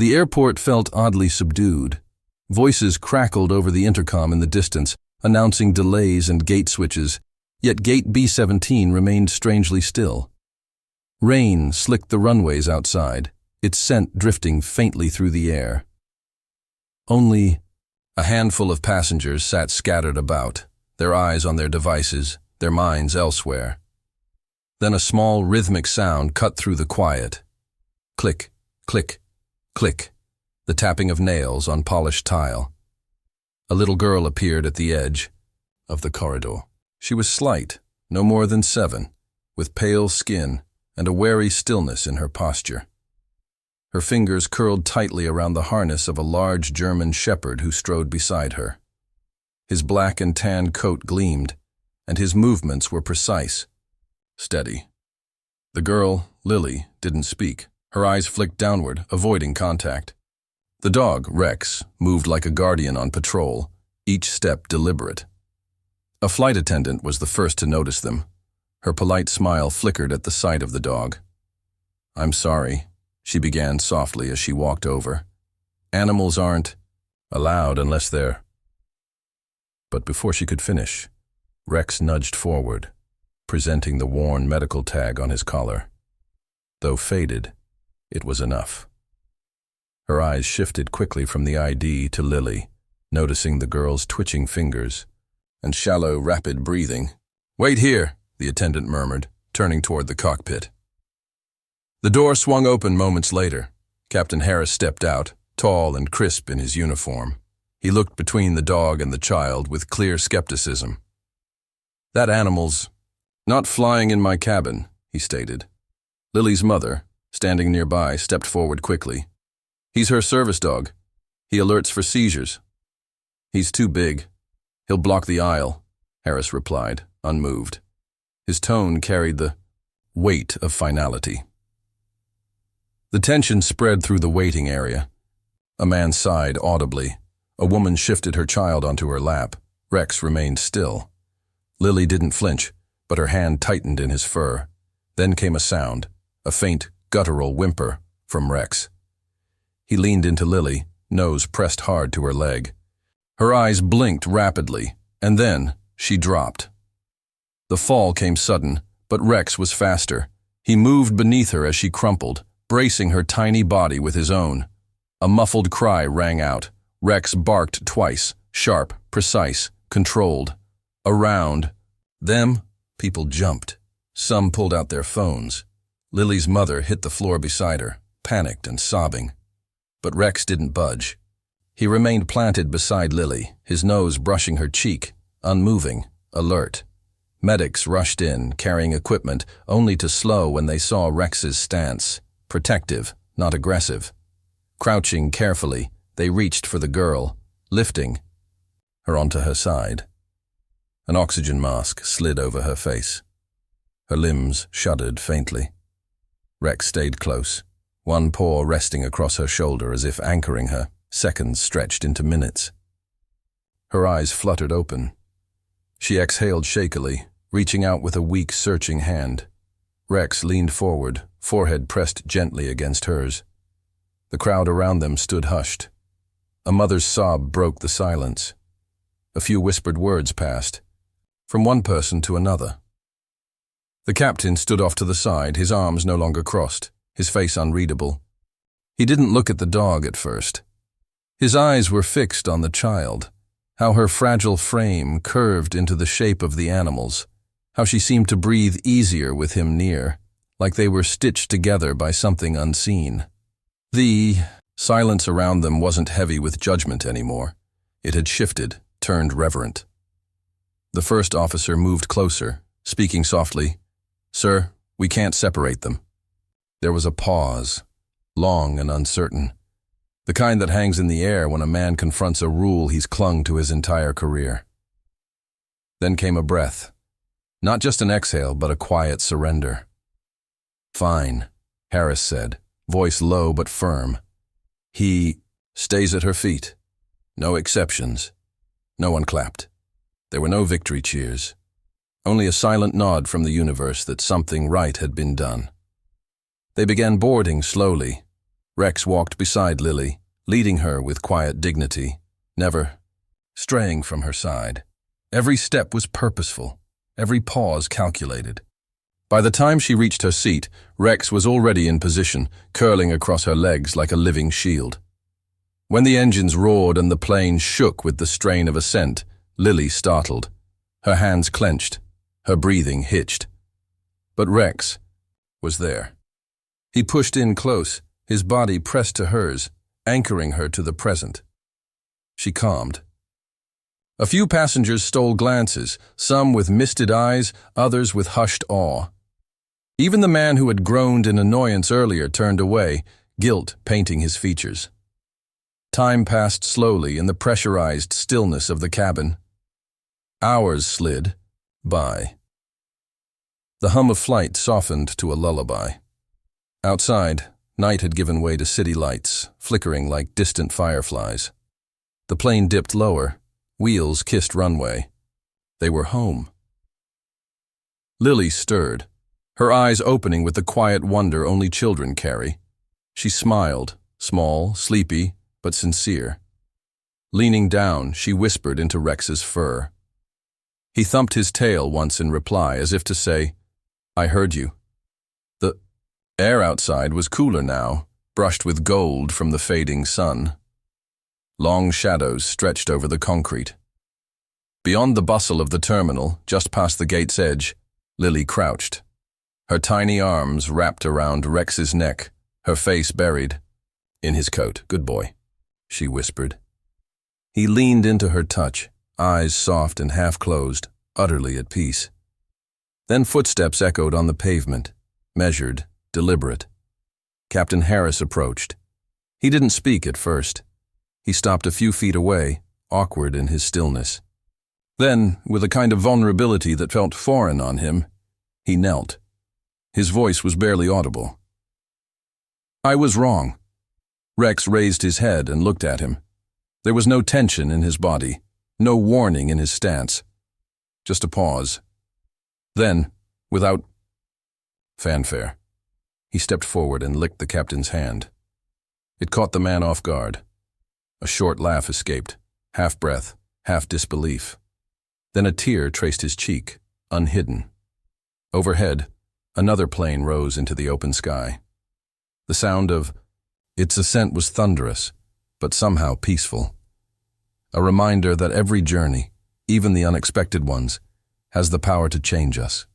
The airport felt oddly subdued. Voices crackled over the intercom in the distance, announcing delays and gate switches, yet gate B-17 remained strangely still. Rain slicked the runways outside, its scent drifting faintly through the air. Only a handful of passengers sat scattered about, their eyes on their devices, their minds elsewhere. Then a small rhythmic sound cut through the quiet. Click, click, click, the tapping of nails on polished tile. A little girl appeared at the edge of the corridor. She was slight, no more than 7, with pale skin and a wary stillness in her posture. Her fingers curled tightly around the harness of a large German shepherd who strode beside her. His black and tan coat gleamed, and his movements were precise, steady. The girl, Lily, didn't speak. Her eyes flicked downward, avoiding contact. The dog, Rex, moved like a guardian on patrol, each step deliberate. A flight attendant was the first to notice them. Her polite smile flickered at the sight of the dog. "I'm sorry," she began softly as she walked over. "Animals aren't allowed unless they're—" But before she could finish, Rex nudged forward, presenting the worn medical tag on his collar. Though faded, it was enough. Her eyes shifted quickly from the ID to Lily, noticing the girl's twitching fingers and shallow, rapid breathing. "Wait here," the attendant murmured, turning toward the cockpit. The door swung open moments later. Captain Harris stepped out, tall and crisp in his uniform. He looked between the dog and the child with clear skepticism. "That animal's not flying in my cabin," he stated. Lily's mother, standing nearby, stepped forward quickly. "He's her service dog. He alerts for seizures." "He's too big. He'll block the aisle," Harris replied, unmoved. His tone carried the weight of finality. The tension spread through the waiting area. A man sighed audibly. A woman shifted her child onto her lap. Rex remained still. Lily didn't flinch, but her hand tightened in his fur. Then came a sound, a faint, guttural whimper, from Rex. He leaned into Lily, nose pressed hard to her leg. Her eyes blinked rapidly, and then she dropped. The fall came sudden, but Rex was faster. He moved beneath her as she crumpled, bracing her tiny body with his own. A muffled cry rang out. Rex barked twice, sharp, precise, controlled. Around them, people jumped. Some pulled out their phones. Lily's mother hit the floor beside her, panicked and sobbing. But Rex didn't budge. He remained planted beside Lily, his nose brushing her cheek, unmoving, alert. Medics rushed in, carrying equipment, only to slow when they saw Rex's stance, protective, not aggressive. Crouching carefully, they reached for the girl, lifting her onto her side. An oxygen mask slid over her face. Her limbs shuddered faintly. Rex stayed close, one paw resting across her shoulder as if anchoring her, seconds stretched into minutes. Her eyes fluttered open. She exhaled shakily, reaching out with a weak, searching hand. Rex leaned forward, forehead pressed gently against hers. The crowd around them stood hushed. A mother's sob broke the silence. A few whispered words passed, from one person to another. The captain stood off to the side, his arms no longer crossed, his face unreadable. He didn't look at the dog at first. His eyes were fixed on the child, how her fragile frame curved into the shape of the animal's, how she seemed to breathe easier with him near, like they were stitched together by something unseen. The silence around them wasn't heavy with judgment anymore. It had shifted, turned reverent. The first officer moved closer, speaking softly. "Sir, we can't separate them." There was a pause, long and uncertain, the kind that hangs in the air when a man confronts a rule he's clung to his entire career. Then came a breath, not just an exhale, but a quiet surrender. "Fine," Harris said, voice low but firm. "He stays at her feet. No exceptions." No one clapped. There were no victory cheers. Only a silent nod from the universe that something right had been done. They began boarding slowly. Rex walked beside Lily, leading her with quiet dignity, never straying from her side. Every step was purposeful, every pause calculated. By the time she reached her seat, Rex was already in position, curling across her legs like a living shield. When the engines roared and the plane shook with the strain of ascent, Lily startled. Her hands clenched, her breathing hitched. But Rex was there. He pushed in close, his body pressed to hers, anchoring her to the present. She calmed. A few passengers stole glances, some with misted eyes, others with hushed awe. Even the man who had groaned in annoyance earlier turned away, guilt painting his features. Time passed slowly in the pressurized stillness of the cabin. Hours slid by. The hum of flight softened to a lullaby. Outside, night had given way to city lights, flickering like distant fireflies. The plane dipped lower, wheels kissed runway. They were home. Lily stirred, her eyes opening with the quiet wonder only children carry. She smiled, small, sleepy, but sincere. Leaning down, she whispered into Rex's fur. He thumped his tail once in reply, as if to say, "I heard you." The air outside was cooler now, brushed with gold from the fading sun. Long shadows stretched over the concrete. Beyond the bustle of the terminal, just past the gate's edge, Lily crouched. Her tiny arms wrapped around Rex's neck, her face buried in his coat. "Good boy," she whispered. He leaned into her touch, eyes soft and half-closed, utterly at peace. Then footsteps echoed on the pavement, measured, deliberate. Captain Harris approached. He didn't speak at first. He stopped a few feet away, awkward in his stillness. Then, with a kind of vulnerability that felt foreign on him, he knelt. His voice was barely audible. "I was wrong." Rex raised his head and looked at him. There was no tension in his body, no warning in his stance. Just a pause. Then, without fanfare, he stepped forward and licked the captain's hand. It caught the man off guard. A short laugh escaped, half breath, half disbelief. Then a tear traced his cheek, unhidden. Overhead, another plane rose into the open sky. The sound of its ascent was thunderous, but somehow peaceful. A reminder that every journey, even the unexpected ones, has the power to change us.